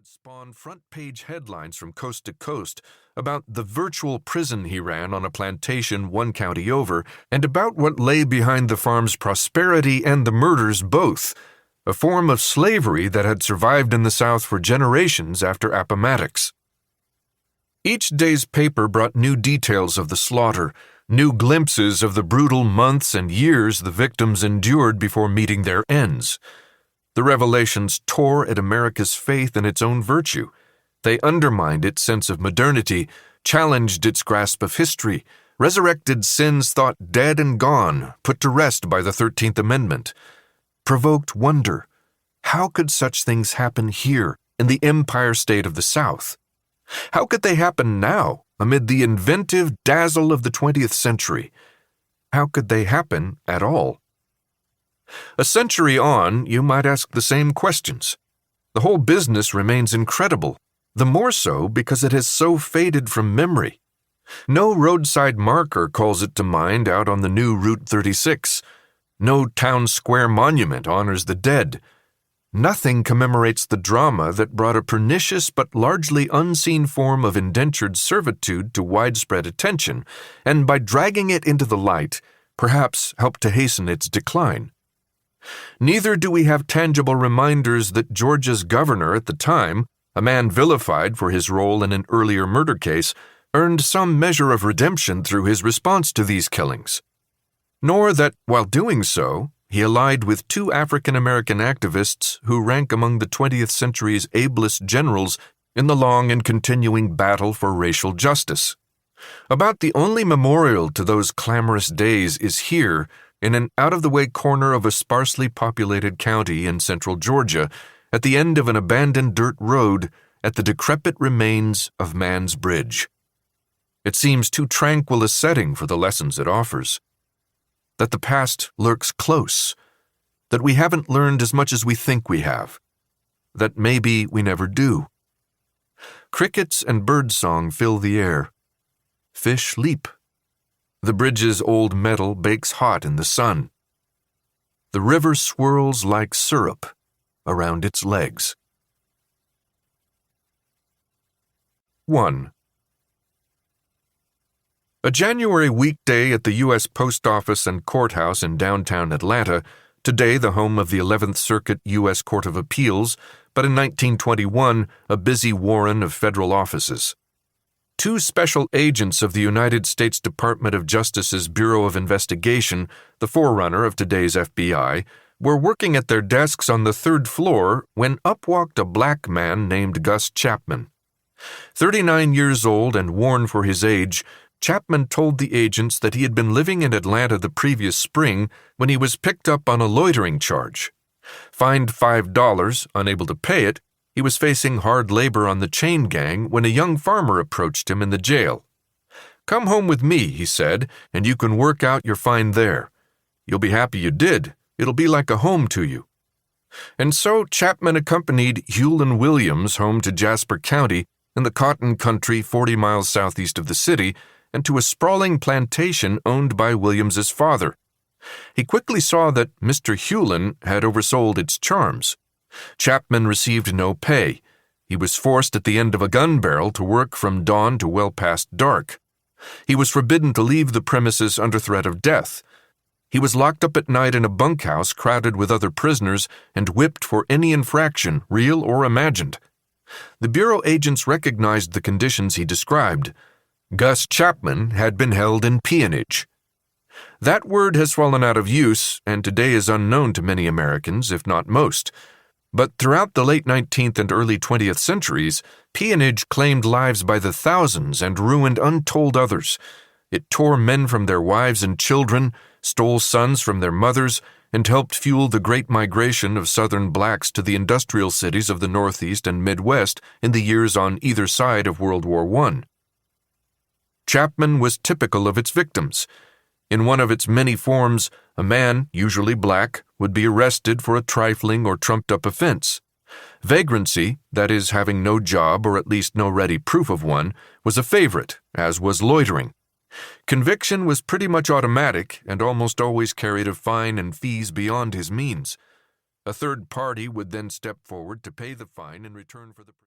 spawn front-page headlines from coast to coast about the virtual prison he ran on a plantation one county over, and about what lay behind the farm's prosperity and the murders both, a form of slavery that had survived in the South for generations after Appomattox. Each day's paper brought new details of the slaughter, new glimpses of the brutal months and years the victims endured before meeting their ends. The revelations tore at America's faith in its own virtue. They undermined its sense of modernity, challenged its grasp of history, resurrected sins thought dead and gone, put to rest by the 13th Amendment, provoked wonder. How could such things happen here, in the Empire State of the South? How could they happen now, amid the inventive dazzle of the 20th century? How could they happen at all? A century on, you might ask the same questions. The whole business remains incredible, the more so because it has so faded from memory. No roadside marker calls it to mind out on the new Route 36. No town square monument honors the dead. Nothing commemorates the drama that brought a pernicious but largely unseen form of indentured servitude to widespread attention, and by dragging it into the light, perhaps helped to hasten its decline. Neither do we have tangible reminders that Georgia's governor at the time, a man vilified for his role in an earlier murder case, earned some measure of redemption through his response to these killings. Nor that, while doing so, he allied with two African-American activists who rank among the 20th century's ablest generals in the long and continuing battle for racial justice. About the only memorial to those clamorous days is here, in an out-of-the-way corner of a sparsely populated county in central Georgia, at the end of an abandoned dirt road, at the decrepit remains of Man's Bridge. It seems too tranquil a setting for the lessons it offers. That the past lurks close, that we haven't learned as much as we think we have, that maybe we never do. Crickets and birdsong fill the air. Fish leap. The bridge's old metal bakes hot in the sun. The river swirls like syrup around its legs. 1. A January weekday at the U.S. Post Office and Courthouse in downtown Atlanta, today the home of the 11th Circuit U.S. Court of Appeals, but in 1921 a busy warren of federal offices. Two special agents of the United States Department of Justice's Bureau of Investigation, the forerunner of today's FBI, were working at their desks on the third floor when up walked a black man named Gus Chapman. 39 years old and worn for his age, Chapman told the agents that he had been living in Atlanta the previous spring when he was picked up on a loitering charge. Fined $5, unable to pay it, he was facing hard labor on the chain gang when a young farmer approached him in the jail. "Come home with me," he said, "and you can work out your fine there. You'll be happy you did. It'll be like a home to you." And so Chapman accompanied Hewlin Williams home to Jasper County in the cotton country 40 miles southeast of the city and to a sprawling plantation owned by Williams's father. He quickly saw that Mr. Hewlin had oversold its charms. Chapman received no pay. He was forced at the end of a gun barrel to work from dawn to well past dark. He was forbidden to leave the premises under threat of death. He was locked up at night in a bunkhouse crowded with other prisoners and whipped for any infraction, real or imagined. The Bureau agents recognized the conditions he described. Gus Chapman had been held in peonage. That word has fallen out of use and today is unknown to many Americans, if not most. But throughout the late 19th and early 20th centuries, peonage claimed lives by the thousands and ruined untold others. It tore men from their wives and children, stole sons from their mothers, and helped fuel the great migration of Southern blacks to the industrial cities of the Northeast and Midwest in the years on either side of World War I. Chapman was typical of its victims. In one of its many forms, a man, usually black, would be arrested for a trifling or trumped-up offense. Vagrancy, that is, having no job or at least no ready proof of one, was a favorite, as was loitering. Conviction was pretty much automatic and almost always carried a fine and fees beyond his means. A third party would then step forward to pay the fine in return for the